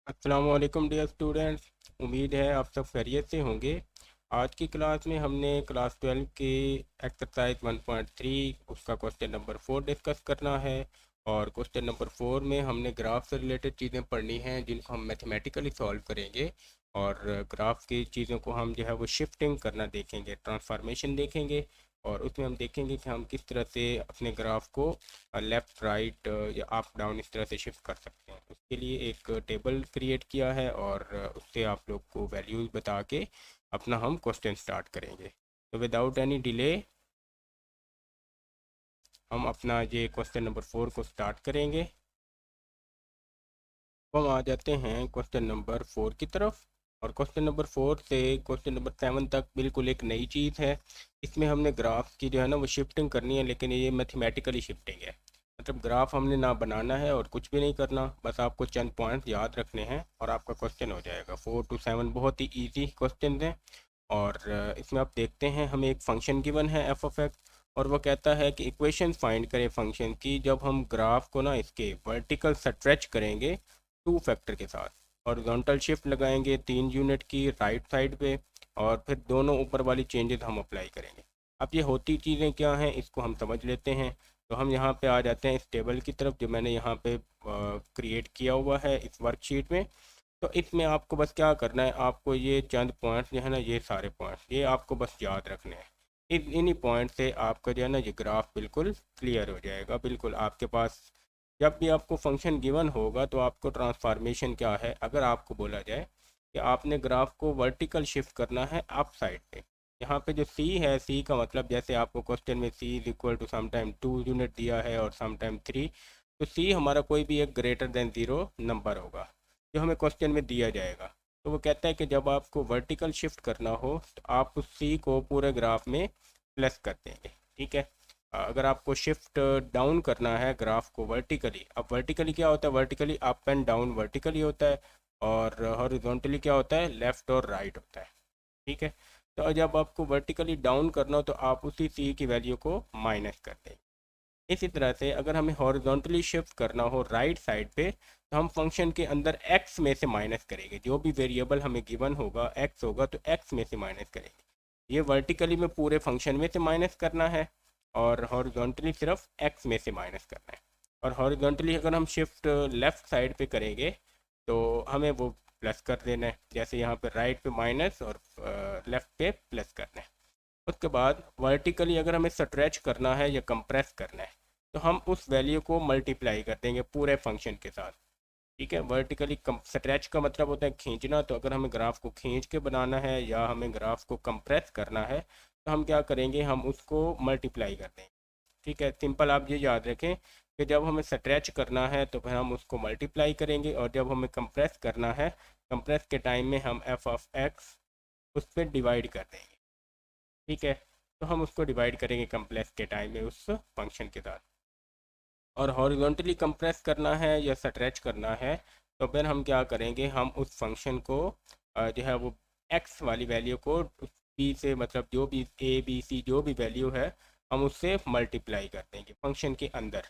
अस्सलाम वालेकुम dear students. उम्मीद है आप सब खैरियत से होंगे। आज की क्लास में हमने क्लास 12 के एक्सरसाइज 1.3 उसका क्वेश्चन नंबर 4 डिस्कस करना है। और क्वेश्चन नंबर 4 में हमने ग्राफ से रिलेटेड चीज़ें पढ़नी हैं जिनको हम मैथमेटिकली सॉल्व करेंगे। और ग्राफ की चीज़ों को हम जो है वो शिफ्टिंग करना देखेंगे, ट्रांसफॉर्मेशन देखेंगे। और उसमें हम देखेंगे कि हम किस तरह से अपने ग्राफ को लेफ़्ट राइट या अप डाउन इस तरह से शिफ्ट कर सकते हैं। उसके लिए एक टेबल क्रिएट किया है और उससे आप लोग को वैल्यूज़ बता के अपना हम क्वेश्चन स्टार्ट करेंगे। तो विदाउट एनी डिले हम अपना ये क्वेश्चन नंबर 4 को स्टार्ट करेंगे। तो हम आ जाते हैं क्वेश्चन नंबर 4 की तरफ। और क्वेश्चन नंबर 4 से क्वेश्चन नंबर 7 तक बिल्कुल एक नई चीज़ है। इसमें हमने ग्राफ की जो है ना वो शिफ्टिंग करनी है, लेकिन ये मैथमेटिकली शिफ्टिंग है। मतलब ग्राफ हमने ना बनाना है और कुछ भी नहीं करना, बस आपको चंद पॉइंट्स याद रखने हैं और आपका क्वेश्चन हो जाएगा। 4 to 7 बहुत ही ईजी क्वेश्चन हैं। और इसमें आप देखते हैं हमें एक फंक्शन गिवन है f(x) और वो कहता है कि इक्वेशन फाइंड करें फंक्शन की जब हम ग्राफ को ना इसके वर्टिकल स्ट्रेच करेंगे 2 फैक्टर के साथ। हॉरिजॉन्टल शिफ्ट लगाएंगे 3 यूनिट की राइट साइड पे। और फिर दोनों ऊपर वाली चेंजेस हम अप्लाई करेंगे। अब ये होती चीज़ें क्या हैं इसको हम समझ लेते हैं। तो हम यहाँ पे आ जाते हैं इस टेबल की तरफ जो मैंने यहाँ पे क्रिएट किया हुआ है इस वर्कशीट में। तो इसमें आपको बस क्या करना है, आपको ये चंद पॉइंट्स जो है ना, ये सारे पॉइंट्स ये आपको बस याद रखने हैं। इन्हीं पॉइंट से आपका जो है ना ये ग्राफ बिल्कुल क्लियर हो जाएगा। बिल्कुल आपके पास जब भी आपको फंक्शन गिवन होगा तो आपको ट्रांसफॉर्मेशन क्या है, अगर आपको बोला जाए कि आपने ग्राफ को वर्टिकल शिफ्ट करना है अप साइड पे। यहाँ पे जो सी है, सी का मतलब जैसे आपको क्वेश्चन में C is equal to sometime 2 unit दिया है और समटाइम 3। तो सी हमारा कोई भी एक ग्रेटर देन ज़ीरो नंबर होगा जो हमें क्वेश्चन में दिया जाएगा। तो वो कहता है कि जब आपको वर्टिकल शिफ्ट करना हो तो आप उस सी को पूरे ग्राफ में प्लस कर देंगे। ठीक है। अगर आपको शिफ्ट डाउन करना है ग्राफ को वर्टिकली, अब वर्टिकली क्या होता है, vertically up and down vertically होता है। और हॉरिजॉन्टली क्या होता है, लेफ़्ट और राइट होता है। ठीक है। तो जब आपको वर्टिकली डाउन करना हो तो आप उसी सी की वैल्यू को माइनस कर देंगे। इसी तरह से अगर हमें हॉरिजॉन्टली शिफ्ट करना हो राइट साइड पे तो हम फंक्शन के अंदर x में से माइनस करेंगे। जो भी वेरिएबल हमें गिवन होगा x होगा तो x में से माइनस करेंगे। ये वर्टिकली में पूरे फंक्शन में से माइनस करना है और हॉरिजॉन्टली सिर्फ x में से माइनस करना है। और हॉरिजॉन्टली अगर हम शिफ्ट लेफ़्ट साइड पे करेंगे तो हमें वो प्लस कर देना है। जैसे यहाँ पे राइट पे माइनस और लेफ़्ट पे प्लस करना है। उसके बाद वर्टिकली अगर हमें स्ट्रेच करना है या कंप्रेस करना है तो हम उस वैल्यू को मल्टीप्लाई कर देंगे पूरे फंक्शन के साथ। ठीक है। वर्टिकली स्ट्रेच का मतलब होता है खींचना। तो अगर हमें ग्राफ को खींच के बनाना है या हमें ग्राफ को कंप्रेस करना है तो हम क्या करेंगे, हम उसको मल्टीप्लाई कर देंगे। ठीक है। सिंपल आप ये याद रखें कि जब हमें स्ट्रेच करना है तो फिर हम उसको मल्टीप्लाई करेंगे और जब हमें कंप्रेस करना है, कंप्रेस के टाइम में हम f(x) उस पर डिवाइड कर देंगे। ठीक है। तो हम उसको डिवाइड करेंगे कंप्लेक्स के टाइम में उस फंक्शन के साथ। और हॉरिजॉन्टली कंप्रेस करना है या स्ट्रेच करना है तो फिर हम क्या करेंगे, हम उस फंक्शन को जो है वो एक्स वाली वैल्यू को बी से, मतलब जो भी ए बी सी जो भी वैल्यू है हम उससे मल्टीप्लाई कर देंगे फंक्शन के अंदर।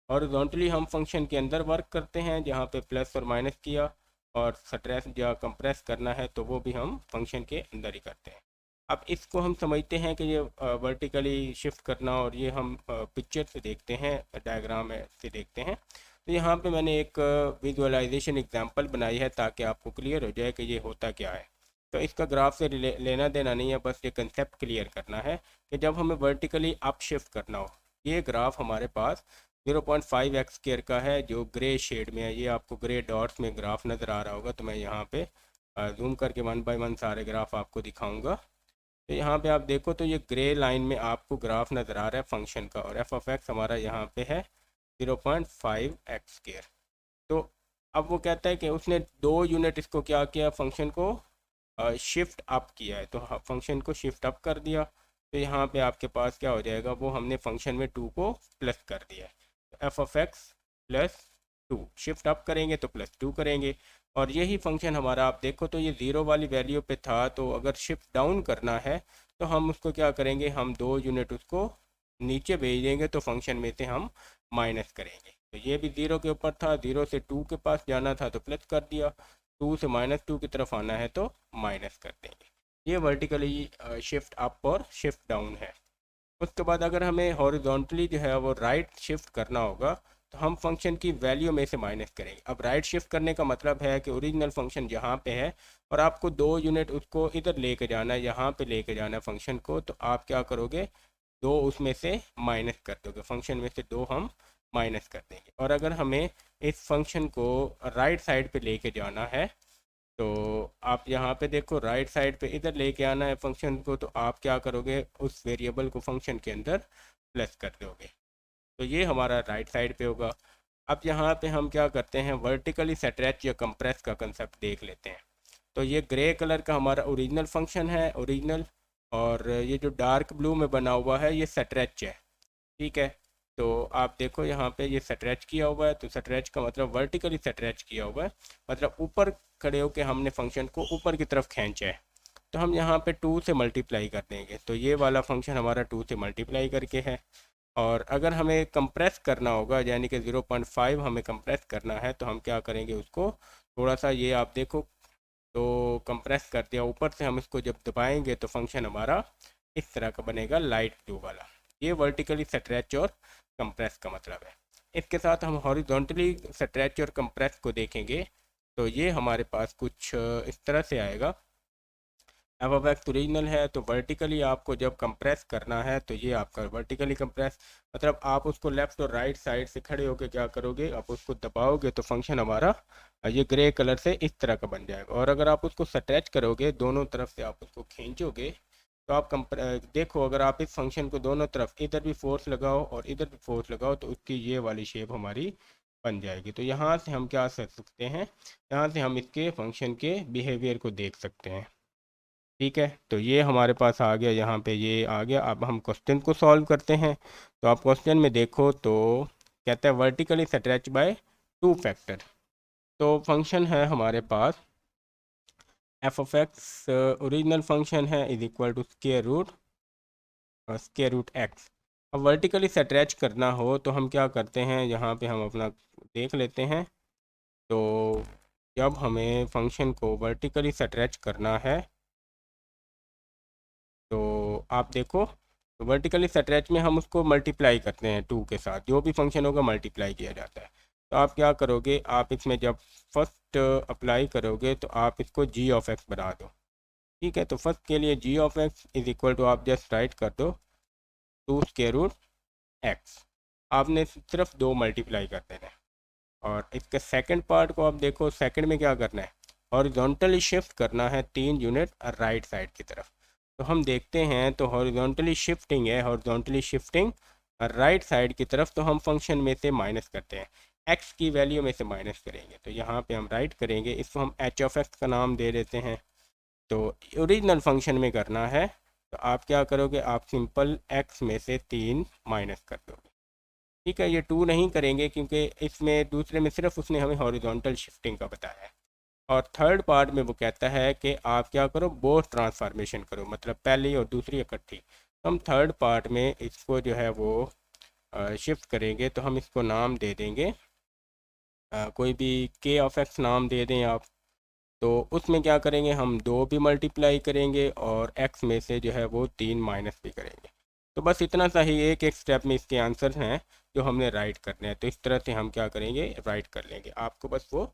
हॉरिजॉन्टली हम फंक्शन के अंदर वर्क करते हैं जहाँ पे प्लस और माइनस किया। और स्ट्रेस या कंप्रेस करना है तो वो भी हम फंक्शन के अंदर ही करते हैं। अब इसको हम समझते हैं कि ये वर्टिकली शिफ्ट करना, और ये हम पिक्चर से देखते हैं, डायग्राम से देखते हैं। तो यहाँ पे मैंने एक विजुअलाइजेशन एग्जांपल बनाई है ताकि आपको क्लियर हो जाए कि ये होता क्या है। तो इसका ग्राफ से लेना देना नहीं है, बस ये कंसेप्ट क्लियर करना है कि जब हमें वर्टिकली अप शिफ्ट करना हो। ये ग्राफ हमारे पास 0.5x² का है जो ग्रे शेड में है। ये आपको ग्रे डॉट्स में ग्राफ नज़र आ रहा होगा। तो मैं यहाँ पे जूम करके 1 बाय 1 सारे ग्राफ आपको दिखाऊंगा। तो यहाँ पे आप देखो तो ये ग्रे लाइन में आपको ग्राफ नज़र आ रहा है फंक्शन का, और f(x) हमारा यहाँ पे है 0.5x²। तो अब वो कहता है कि उसने 2 यूनिट इसको क्या किया, फंक्शन को शिफ्ट अप किया है। तो फंक्शन को शिफ्ट अप कर दिया तो यहाँ पे आपके पास क्या हो जाएगा, वो हमने फंक्शन में 2 को प्लस कर दिया है। तो f(x) +2 शिफ्ट अप करेंगे तो +2 करेंगे। और यही फंक्शन हमारा आप देखो तो ये ज़ीरो वाली वैल्यू पे था। तो अगर शिफ्ट डाउन करना है तो हम उसको क्या करेंगे, हम 2 यूनिट उसको नीचे भेज देंगे तो फंक्शन में से हम माइनस करेंगे। तो ये भी 0 के ऊपर था, 0 से 2 के पास जाना था तो प्लस कर दिया, 2 से -2 की तरफ आना है तो माइनस कर देंगे। ये वर्टिकली शिफ्ट अप और शिफ्ट डाउन है। उसके बाद अगर हमें हॉरिजॉन्टली जो है वो राइट शिफ्ट करना होगा तो हम फंक्शन की वैल्यू में से माइनस करेंगे। अब राइट शिफ्ट करने का मतलब है कि ओरिजिनल फंक्शन यहाँ पे है और आपको 2 यूनिट उसको इधर लेके जाना है, यहाँ पे लेके जाना है फंक्शन को, तो आप क्या करोगे, 2 उसमें से माइनस कर दोगे, फंक्शन में से 2 हम माइनस कर देंगे। और अगर हमें इस फंक्शन को राइट साइड पे लेके जाना है तो आप यहाँ पे देखो राइट साइड पे इधर लेके आना है फंक्शन को, तो आप क्या करोगे, उस वेरिएबल को फंक्शन के अंदर प्लस कर दोगे, तो ये हमारा राइट साइड पे होगा। अब यहाँ पे हम क्या करते हैं, वर्टिकली स्ट्रेच या कंप्रेस का कंसेप्ट देख लेते हैं। तो ये ग्रे कलर का हमारा ओरिजिनल फंक्शन है, ओरिजिनल, और ये जो डार्क ब्लू में बना हुआ है ये स्ट्रेच है, ठीक है। तो आप देखो यहाँ पे ये स्ट्रेच किया हुआ है, तो स्ट्रेच का मतलब वर्टिकली स्ट्रेच किया हुआ है, मतलब ऊपर खड़े होकर हमने फंक्शन को ऊपर की तरफ खींचा है। तो हम यहाँ पे 2 से मल्टीप्लाई कर देंगे, तो ये वाला फंक्शन हमारा 2 से मल्टीप्लाई करके है। और अगर हमें कंप्रेस करना होगा, यानी कि 0.5 हमें कंप्रेस करना है, तो हम क्या करेंगे, उसको थोड़ा सा, ये आप देखो, तो कंप्रेस कर दिया ऊपर से, हम इसको जब दबाएंगे तो फंक्शन हमारा इस तरह का बनेगा, लाइट ब्लू वाला। ये वर्टिकली स्ट्रेच और कंप्रेस का मतलब है। इसके साथ हम हॉरिजॉन्टली स्ट्रेच और कंप्रेस को देखेंगे, तो ये हमारे पास कुछ इस तरह से आएगा। एफ ऑफ एक्स ओरिजिनल है, तो वर्टिकली आपको जब कंप्रेस करना है तो ये आपका वर्टिकली कंप्रेस, मतलब आप उसको लेफ्ट और राइट साइड से खड़े होकर क्या करोगे, आप उसको दबाओगे तो फंक्शन हमारा ये ग्रे कलर से इस तरह का बन जाएगा। और अगर आप उसको स्ट्रेच करोगे, दोनों तरफ से आप उसको खींचोगे, तो आप देखो, अगर आप इस फंक्शन को दोनों तरफ इधर भी फोर्स लगाओ और इधर भी फोर्स लगाओ तो उसकी ये वाली शेप हमारी बन जाएगी। तो यहाँ से हम क्या कर सकते हैं, यहाँ से हम इसके फंक्शन के बिहेवियर को देख सकते हैं, ठीक है। तो ये हमारे पास आ गया, यहाँ पे ये आ गया। अब हम क्वेश्चन को सॉल्व करते हैं। तो आप क्वेश्चन में देखो तो कहता है वर्टिकली स्ट्रेच बाय 2 फैक्टर। तो फंक्शन है हमारे पास f of x, original function है, is equal to square root x. अब वर्टिकली स्ट्रेच करना हो तो हम क्या करते हैं, यहाँ पे हम अपना देख लेते हैं। तो जब हमें फंक्शन को वर्टिकली स्ट्रेच करना है तो आप देखो, तो वर्टिकली स्ट्रेच में हम उसको मल्टीप्लाई करते हैं 2 के साथ, जो भी फंक्शन होगा मल्टीप्लाई किया जाता है। तो आप क्या करोगे, आप इसमें जब फर्स्ट अप्लाई करोगे तो आप इसको जी ऑफ एक्स बना दो, ठीक है। तो फर्स्ट के लिए g of x is equal to, आप जस्ट राइट कर दो 2 स्क्वायर रूट एक्स, आपने सिर्फ 2 मल्टीप्लाई कर देना है। और इसके सेकंड पार्ट को आप देखो, सेकंड में क्या करना है, हॉरिजॉन्टली शिफ्ट करना है 3 यूनिट राइट साइड की तरफ। तो हम देखते हैं, तो हॉरिजॉन्टली शिफ्टिंग है, हॉरिजॉन्टली शिफ्टिंग राइट साइड की तरफ, तो हम फंक्शन में से माइनस करते हैं, एक्स की वैल्यू में से माइनस करेंगे। तो यहाँ पे हम राइट करेंगे, इसको हम एच ऑफ एक्स का नाम दे देते हैं। तो ओरिजिनल फंक्शन में करना है, तो आप क्या करोगे, आप सिंपल एक्स में से 3 माइनस कर दोगे, ठीक है। ये 2 नहीं करेंगे क्योंकि इसमें दूसरे में सिर्फ उसने हमें हॉरिजॉन्टल शिफ्टिंग का बताया है। और थर्ड पार्ट में वो कहता है कि आप क्या करो, बोथ ट्रांसफॉर्मेशन करो, मतलब पहली और दूसरी इकट्ठी। तो हम थर्ड पार्ट में इसको जो है वो शिफ्ट करेंगे, तो हम इसको नाम दे देंगे कोई भी के ऑफ एक्स नाम दे दें आप। तो उसमें क्या करेंगे, हम 2 भी मल्टीप्लाई करेंगे और एक्स में से जो है वो 3 माइनस भी करेंगे। तो बस इतना सा ही, एक एक स्टेप में इसके आंसर हैं जो हमने राइट करने हैं। तो इस तरह से हम क्या करेंगे, राइट कर लेंगे। आपको बस वो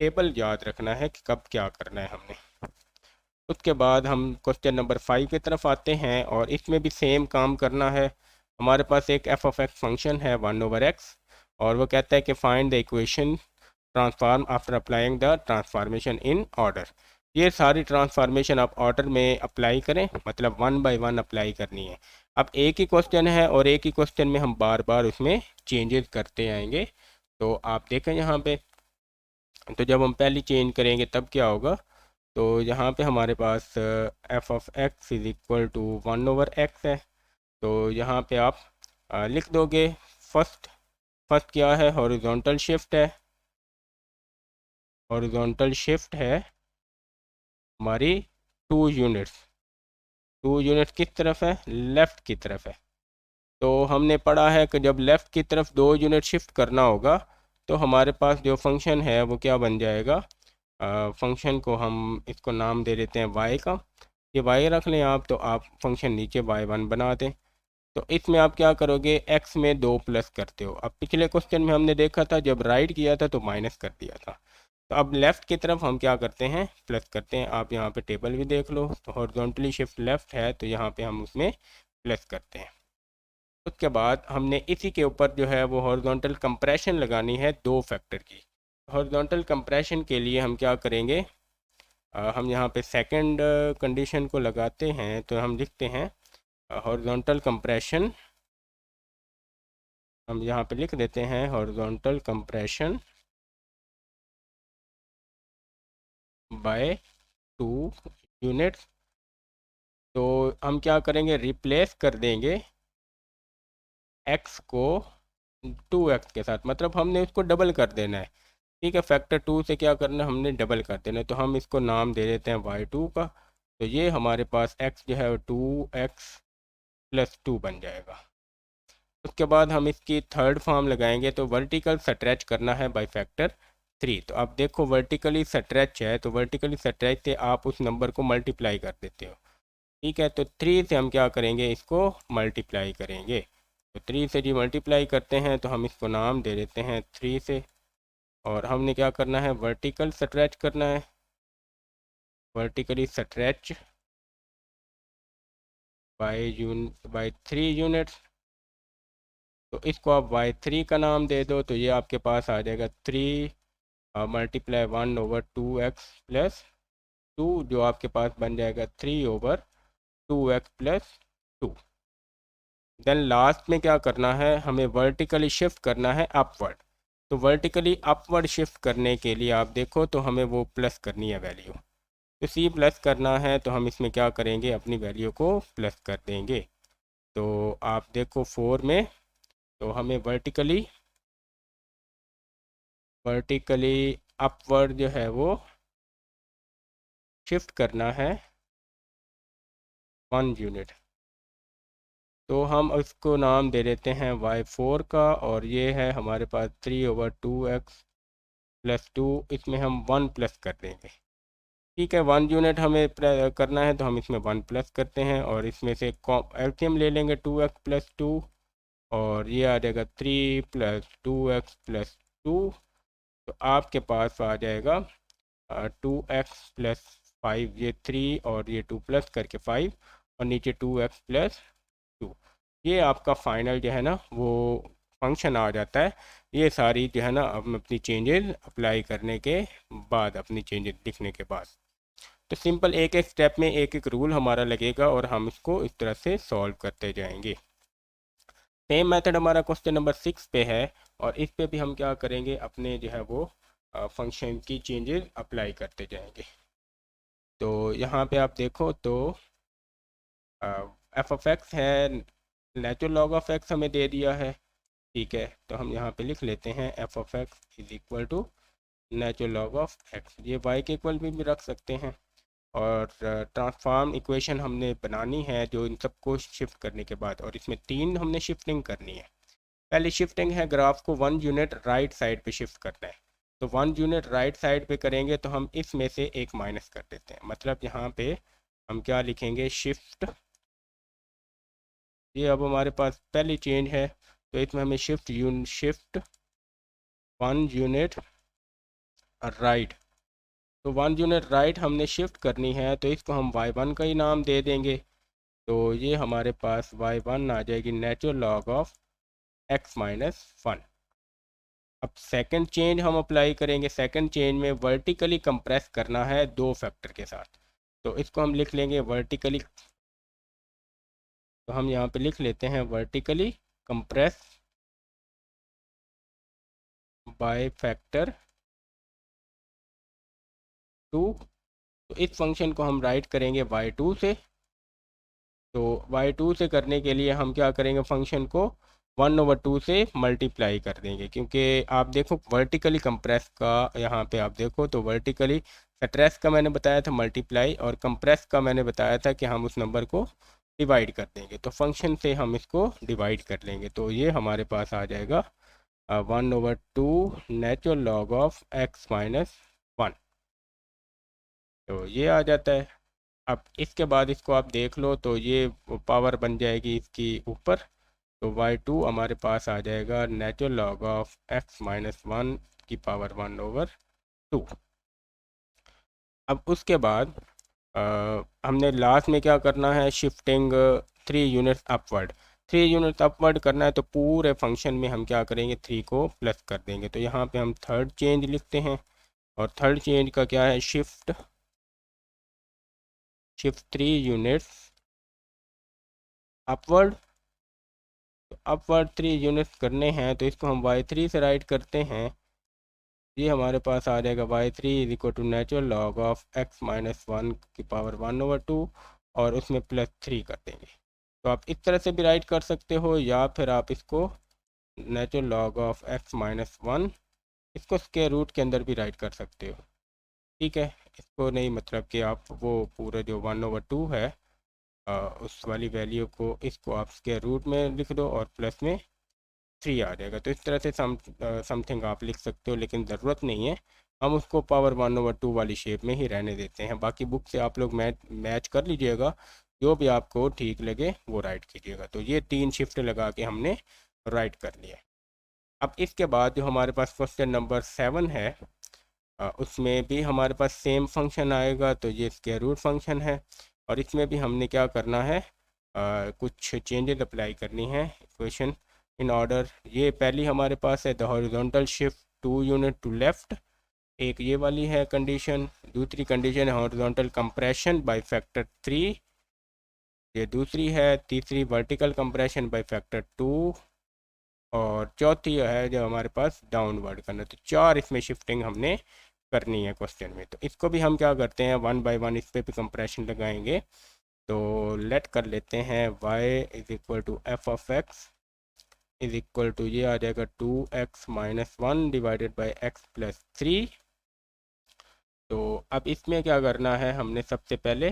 टेबल याद रखना है कि कब क्या करना है हमने। उसके बाद हम क्वेश्चन नंबर 5 की तरफ आते हैं और इसमें भी सेम काम करना है। हमारे पास एक एफ ऑफ एक्स फंक्शन है 1/x, और वो कहता है कि find the equation transform after applying the transformation in order. ये सारी ट्रांसफॉर्मेशन आप ऑर्डर में अप्लाई करें, मतलब 1 बाय 1 अप्लाई करनी है। अब एक ही क्वेश्चन है और एक ही क्वेश्चन में हम बार बार उसमें चेंजेस करते आएंगे। तो आप देखें यहाँ पे, तो जब हम पहली चेंज करेंगे तब क्या होगा, तो यहाँ पे हमारे पास f of x is equal to 1/x है। तो यहाँ पे आप लिख दोगे, फर्स्ट फर्स्ट क्या है, हॉरिजॉन्टल शिफ्ट है, हॉरिजॉन्टल शिफ्ट है हमारी 2 यूनिट्स, 2 यूनिट्स किस तरफ है, लेफ़्ट की तरफ है, तो हमने पढ़ा है कि जब लेफ़्ट की तरफ 2 यूनिट शिफ्ट करना होगा तो हमारे पास जो फंक्शन है वो क्या बन जाएगा। फंक्शन को हम इसको नाम दे देते हैं वाई का। ये वाई रख लें आप, तो आप फंक्शन नीचे y1 बना दें। तो इसमें आप क्या करोगे, x में 2 प्लस करते हो। अब पिछले क्वेश्चन में हमने देखा था जब राइट किया था तो माइनस कर दिया था। तो अब लेफ़्ट की तरफ हम क्या करते हैं, प्लस करते हैं। आप यहाँ पे टेबल भी देख लो, तो हॉरिजॉन्टली शिफ्ट लेफ़्ट है तो यहाँ पे हम उसमें प्लस करते हैं। उसके बाद हमने इसी के ऊपर जो है वो हॉरिजॉन्टल कंप्रेशन लगानी है 2 फैक्टर की। हॉरिजॉन्टल कंप्रेशन के लिए हम क्या करेंगे, हम यहाँ पे सेकंड कंडीशन को लगाते हैं। तो हम लिखते हैं हॉरिजॉन्टल कंप्रेशन, हम यहाँ पे लिख देते हैं हॉरिजॉन्टल कंप्रेशन बाय 2 यूनिट्स। तो हम क्या करेंगे, रिप्लेस कर देंगे x को 2x के साथ, मतलब हमने उसको डबल कर देना है। ठीक है, फैक्टर 2 से क्या करना है, हमने डबल कर देना है। तो हम इसको नाम दे देते हैं y2 का। तो ये हमारे पास x जो है 2x प्लस 2 बन जाएगा। उसके बाद हम इसकी थर्ड फॉर्म लगाएंगे, तो वर्टिकल स्ट्रेच करना है बाय फैक्टर 3। तो आप देखो वर्टिकली स्ट्रेच है, तो वर्टिकली स्ट्रेच से आप उस नंबर को मल्टीप्लाई कर देते हो। ठीक है, तो 3 से हम क्या करेंगे, इसको मल्टीप्लाई करेंगे। तो 3 से जी मल्टीप्लाई करते हैं तो हम इसको नाम दे देते हैं 3 से। और हमने क्या करना है, वर्टिकल स्ट्रेच करना है, वर्टिकली स्ट्रेच बाय 3 यूनिट्स। तो इसको आप y3 का नाम दे दो, तो ये आपके पास आ जाएगा 3 मल्टीप्लाई 1/2x प्लस 2, जो आपके पास बन जाएगा 3/2x प्लस 2। देन लास्ट में क्या करना है, हमें वर्टिकली शिफ्ट करना है अपवर्ड। तो वर्टिकली अपवर्ड शिफ्ट करने के लिए आप देखो तो हमें वो प्लस करनी है वैल्यू। तो सी प्लस करना है तो हम इसमें क्या करेंगे, अपनी वैल्यू को प्लस कर देंगे। तो आप देखो 4 में, तो हमें वर्टिकली अपवर्ड जो है वो शिफ्ट करना है 1 यूनिट। तो हम इसको नाम दे देते हैं y4 का, और ये है हमारे पास 3/2x प्लस 2, इसमें हम 1 प्लस कर देंगे। ठीक है, 1 यूनिट हमें करना है तो हम इसमें 1 प्लस करते हैं, और इसमें से एलसीएम ले लेंगे 2x प्लस 2, और ये आ जाएगा 3 + 2x प्लस 2। तो आपके पास आ जाएगा 2x प्लस 5, ये 3 और ये 2 प्लस करके 5, और नीचे 2x प्लस 2। ये आपका फाइनल जो है ना वो फंक्शन आ जाता है। ये सारी जो है ना अब अपनी चेंजेस अप्लाई करने के बाद, अपनी चेंजेस लिखने के बाद, तो सिंपल एक एक स्टेप में एक एक रूल हमारा लगेगा और हम इसको इस तरह से सॉल्व करते जाएंगे। सेम मेथड हमारा क्वेश्चन नंबर 6 पे है, और इस पे भी हम क्या करेंगे, अपने जो है वो फंक्शन की चेंजेस अप्लाई करते जाएंगे। तो यहाँ पे आप देखो तो एफ ऑफ एक्स है, नेचुरल लॉग ऑफ एक्स हमें दे दिया है। ठीक है, तो हम यहाँ पे लिख लेते हैं f of x is equal to natural log of x. ये वाई के इक्वल भी रख सकते हैं। और ट्रांसफॉर्म इक्वेशन हमने बनानी है जो इन सबको शिफ्ट करने के बाद, और इसमें 3 हमने शिफ्टिंग करनी है। पहली शिफ्टिंग है ग्राफ को 1 यूनिट राइट साइड पे शिफ्ट करना है। तो 1 यूनिट राइट साइड पे करेंगे तो हम इसमें से एक माइनस कर देते हैं, मतलब यहाँ पे हम क्या लिखेंगे, शिफ्ट। ये अब हमारे पास पहली चेंज है, तो इसमें हमें शिफ्ट 1 यूनिट राइट। तो 1 यूनिट राइट हमने शिफ्ट करनी है, तो इसको हम y1 का ही नाम दे देंगे। तो ये हमारे पास y1 आ जाएगी नेचुरल लॉग ऑफ x-1। अब सेकंड चेंज हम अप्लाई करेंगे। सेकंड चेंज में वर्टिकली कंप्रेस करना है 2 फैक्टर के साथ, तो इसको हम लिख लेंगे वर्टिकली। तो हम यहाँ पे लिख लेते हैं वर्टिकली कंप्रेस बाय फैक्टर 2। तो इस फंक्शन को हम राइट करेंगे y2 से। तो y2 से करने के लिए हम क्या करेंगे, फंक्शन को 1/2 से मल्टीप्लाई कर देंगे, क्योंकि आप देखो वर्टिकली कंप्रेस का यहाँ पे आप देखो तो वर्टिकली स्ट्रेस का मैंने बताया था मल्टीप्लाई, और कंप्रेस का मैंने बताया था कि हम उस नंबर को डिवाइड कर देंगे, तो फंक्शन से हम इसको डिवाइड कर लेंगे, तो ये हमारे पास आ जाएगा 1/2 नेचुरल लॉग ऑफ x-1, तो ये आ जाता है। अब इसके बाद इसको आप देख लो तो ये पावर बन जाएगी इसकी ऊपर, तो y2 हमारे पास आ जाएगा नेचुरल लॉग ऑफ x-1 की पावर 1/2। अब उसके बाद हमने लास्ट में क्या करना है, shifting 3 units upward. 3 units upward करना है, तो पूरे फंक्शन में हम क्या करेंगे, 3 को प्लस कर देंगे। तो यहाँ पे हम थर्ड चेंज लिखते हैं, और थर्ड चेंज का क्या है, शिफ्ट 3 यूनिट्स अपवर्ड। तो अपवर्ड 3 यूनिट्स करने हैं, तो इसको हम y3 से राइट करते हैं। ये हमारे पास आ जाएगा y3 is equal to natural log of x-1 की पावर 1/2, और उसमें +3 कर देंगे। तो आप इस तरह से भी राइट कर सकते हो, या फिर आप इसको नेचुरल लॉग ऑफ x-1 इसको स्क्वायर रूट के अंदर भी राइट कर सकते हो। ठीक है, इसको नहीं, मतलब कि आप वो पूरा जो 1/2 है उस वाली वैल्यू को, इसको आप स्क्वायर रूट में लिख दो और प्लस में 3 आ जाएगा। तो इस तरह से समथिंग आप लिख सकते हो, लेकिन ज़रूरत नहीं है, हम उसको पावर 1/2 वाली शेप में ही रहने देते हैं। बाकी बुक से आप लोग मैच कर लीजिएगा, जो भी आपको ठीक लगे वो राइट कीजिएगा। तो ये 3 शिफ्ट लगा के हमने राइट कर लिया। अब इसके बाद जो हमारे पास क्वेश्चन नंबर 7 है, उसमें भी हमारे पास सेम फंक्शन आएगा। तो ये स्क्वायर रूट फंक्शन है, और इसमें भी हमने क्या करना है, कुछ चेंजेस अप्लाई करनी है इक्वेशन इन ऑर्डर। ये पहली हमारे पास है the horizontal shift 2 unit to left, एक ये वाली है कंडीशन। दूसरी कंडीशन है हॉरिजॉन्टल कंप्रेशन बाय फैक्टर 3, ये दूसरी है। तीसरी वर्टिकल कंप्रेशन बाय फैक्टर 2, और चौथी है जो हमारे पाना डाउनवर्ड करना। तो 4 इसमें शिफ्टिंग हमने करनी है क्वेश्चन में। तो इसको भी हम क्या करते हैं, 1 बाय 1 इस पर भी कंप्रेशन लगाएंगे। तो लेट कर लेते हैं y is equal to f of x is equal to, ये आ जाएगा 2x-1 डिवाइडेड बाई x+3। तो अब इसमें क्या करना है, हमने सबसे पहले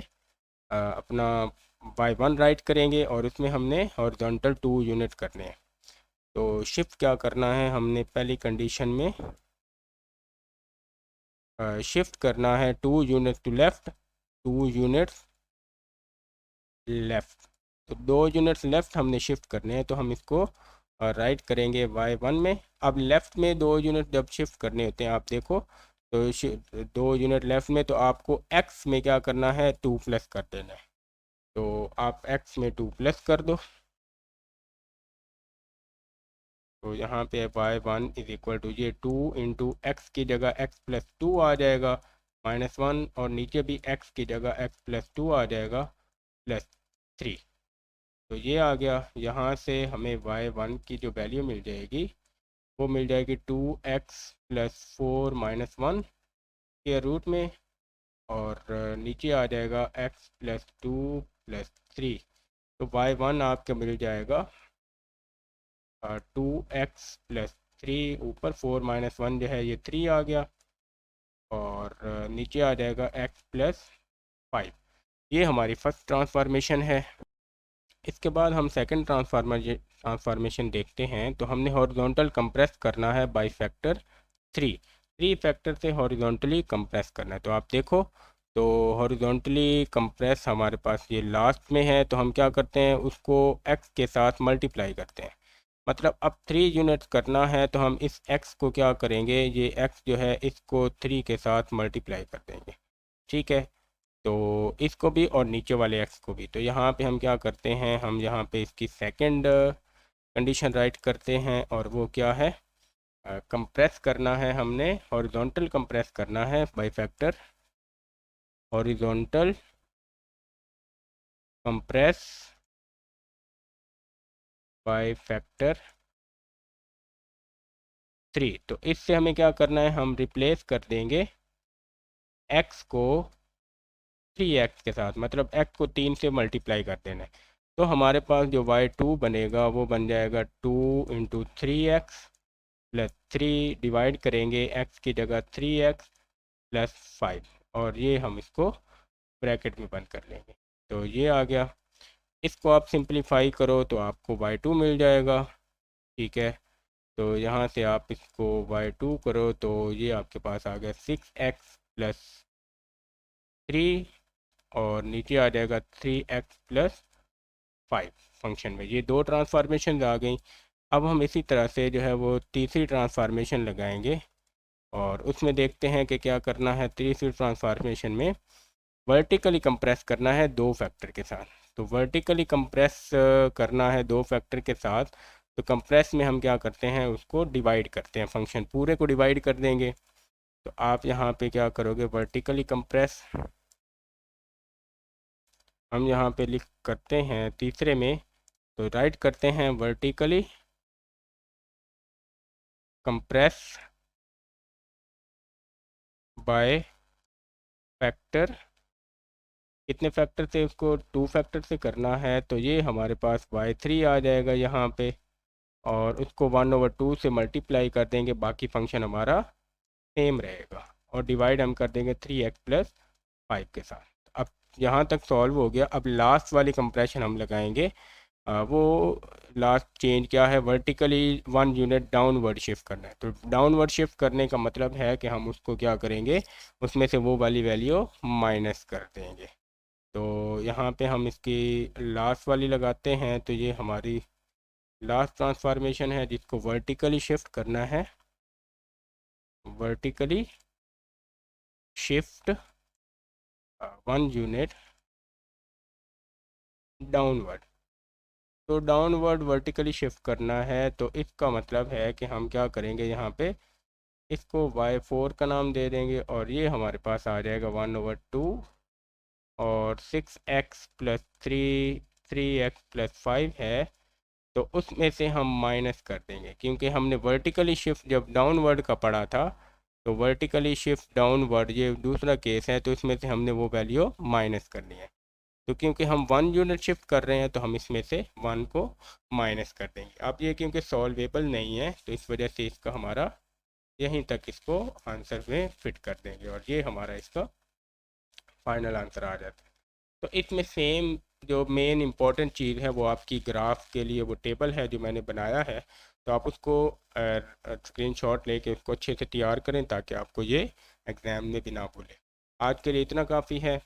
अपना y1 राइट करेंगे, और उसमें हमने हॉरिजॉन्टल 2 यूनिट करने हैं। तो शिफ्ट क्या करना है, हमने पहली कंडीशन में शिफ्ट करना है 2 unit to left, 2 units left. तो 2 यूनिट्स लेफ़्ट हमने शिफ्ट करने हैं, तो हम इसको राइट करेंगे y1 में। अब लेफ़्ट में 2 यूनिट जब शिफ्ट करने होते हैं, आप देखो तो 2 यूनिट लेफ़्ट में, तो आपको x में क्या करना है, 2 प्लस कर देना है। तो आप x में 2 प्लस कर दो, तो यहाँ पे y1 इज इक्वल टू, ये 2 इंटू एक्स की जगह x+2 आ जाएगा -1, और नीचे भी x की जगह x+2 आ जाएगा +3। तो ये आ गया। यहाँ से हमें y1 की जो वैल्यू मिल जाएगी, वो मिल जाएगी 2x+4 -1 के रूट में, और नीचे आ जाएगा x+2+3। तो y1 आपका मिल जाएगा 2x+3, ऊपर 4 - 1 जो है ये 3 आ गया, और नीचे आ जाएगा x+5। ये हमारी फर्स्ट ट्रांसफॉर्मेशन है। इसके बाद हम सेकंड ट्रांसफॉर्मेशन देखते हैं। तो हमने हॉरिजॉन्टल कंप्रेस करना है बाय फैक्टर 3 फैक्टर से हॉरिजॉन्टली कंप्रेस करना है। तो आप देखो, तो हॉरिजॉन्टली कंप्रेस हमारे पास ये लास्ट में है, तो हम क्या करते हैं, उसको x के साथ मल्टीप्लाई करते हैं। मतलब अब 3 यूनिट्स करना है, तो हम इस x को क्या करेंगे, ये x जो है इसको 3 के साथ मल्टीप्लाई कर देंगे। ठीक है, तो इसको भी और नीचे वाले x को भी। तो यहाँ पे हम क्या करते हैं, हम यहाँ पे इसकी सेकंड कंडीशन राइट करते हैं, और वो क्या है, कंप्रेस करना है हमने, हॉरिजॉन्टल कंप्रेस करना है by factor, horizontal compress by factor 3। तो इससे हमें क्या करना है, हम रिप्लेस कर देंगे x को 3x के साथ, मतलब x को 3 से मल्टीप्लाई कर देना है। तो हमारे पास जो y2 बनेगा वो बन जाएगा 2 इंटू 3x प्लस 3, डिवाइड करेंगे x की जगह 3x प्लस 5, और ये हम इसको ब्रैकेट में बंद कर लेंगे। तो ये आ गया। इसको आप सिंप्लीफाई करो तो आपको y2 मिल जाएगा। ठीक है, तो यहाँ से आप इसको y2 करो तो ये आपके पास आ गया 6x+3 और नीचे आ जाएगा 3x+5 फंक्शन में। ये दो ट्रांसफॉर्मेशन आ गई। अब हम इसी तरह से जो है वो तीसरी ट्रांसफॉर्मेशन लगाएंगे और उसमें देखते हैं कि क्या करना है। तीसरी ट्रांसफॉर्मेशन में वर्टिकली कंप्रेस करना है दो फैक्टर के साथ। तो वर्टिकली कंप्रेस करना है दो फैक्टर के साथ, तो कंप्रेस में हम क्या करते हैं, उसको डिवाइड करते हैं, फंक्शन पूरे को डिवाइड कर देंगे। तो आप यहाँ पे क्या करोगे, वर्टिकली कंप्रेस हम यहाँ पे लिख करते हैं तीसरे में, तो राइट करते हैं वर्टिकली कंप्रेस बाय फैक्टर। कितने फैक्टर से, उसको 2 फैक्टर से करना है, तो ये हमारे पास y3 आ जाएगा यहाँ पे और उसको 1/2 से मल्टीप्लाई कर देंगे, बाकी फंक्शन हमारा सेम रहेगा और डिवाइड हम कर देंगे 3x+5 के साथ। अब यहाँ तक सॉल्व हो गया। अब लास्ट वाली कंप्रेशन हम लगाएंगे। वो लास्ट चेंज क्या है, वर्टिकली 1 यूनिट डाउनवर्ड शिफ्ट करना है। तो डाउनवर्ड शिफ्ट करने का मतलब है कि हम उसको क्या करेंगे, उसमें से वो वाली वैल्यू माइनस कर देंगे। तो यहाँ पे हम इसकी लास्ट वाली लगाते हैं, तो ये हमारी लास्ट ट्रांसफॉर्मेशन है जिसको वर्टिकली शिफ्ट करना है। Vertically shift 1 unit downward. तो डाउनवर्ड वर्टिकली शिफ्ट करना है, तो इसका मतलब है कि हम क्या करेंगे, यहाँ पे इसको y4 का नाम दे देंगे और ये हमारे पास आ जाएगा 1/2 और 6x+3 3x+5 है। तो उसमें से हम माइनस कर देंगे, क्योंकि हमने वर्टिकली शिफ्ट जब डाउनवर्ड का पढ़ा था, तो वर्टिकली शिफ्ट डाउनवर्ड ये दूसरा केस है, तो इसमें से हमने वो वैल्यू माइनस करनी है। तो क्योंकि हम 1 यूनिट शिफ्ट कर रहे हैं, तो हम इसमें से 1 को माइनस कर देंगे। अब ये क्योंकि सॉल्वेबल नहीं है, तो इस वजह से इसका हमारा यहीं तक इसको आंसर में फिट कर देंगे और ये हमारा इसका फाइनल आंसर आ जाता है। तो इसमें सेम जो मेन इंपॉर्टेंट चीज़ है वो आपकी ग्राफ के लिए वो टेबल है जो मैंने बनाया है, तो आप उसको स्क्रीनशॉट लेके उसको अच्छे से तैयार करें ताकि आपको ये एग्ज़ाम में भी ना भूलें। आज के लिए इतना काफ़ी है।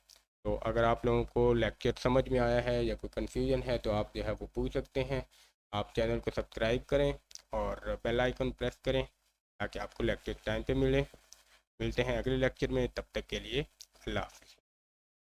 तो अगर आप लोगों को लेक्चर समझ में आया है या कोई कन्फ्यूजन है तो आप जो है वो पूछ सकते हैं। आप चैनल को सब्सक्राइब करें और बेल आइकन प्रेस करें ताकि आपको लेक्चर टाइम पे मिले। मिलते हैं अगले लेक्चर में, तब तक के लिए अल्लाह हाफ़िज़।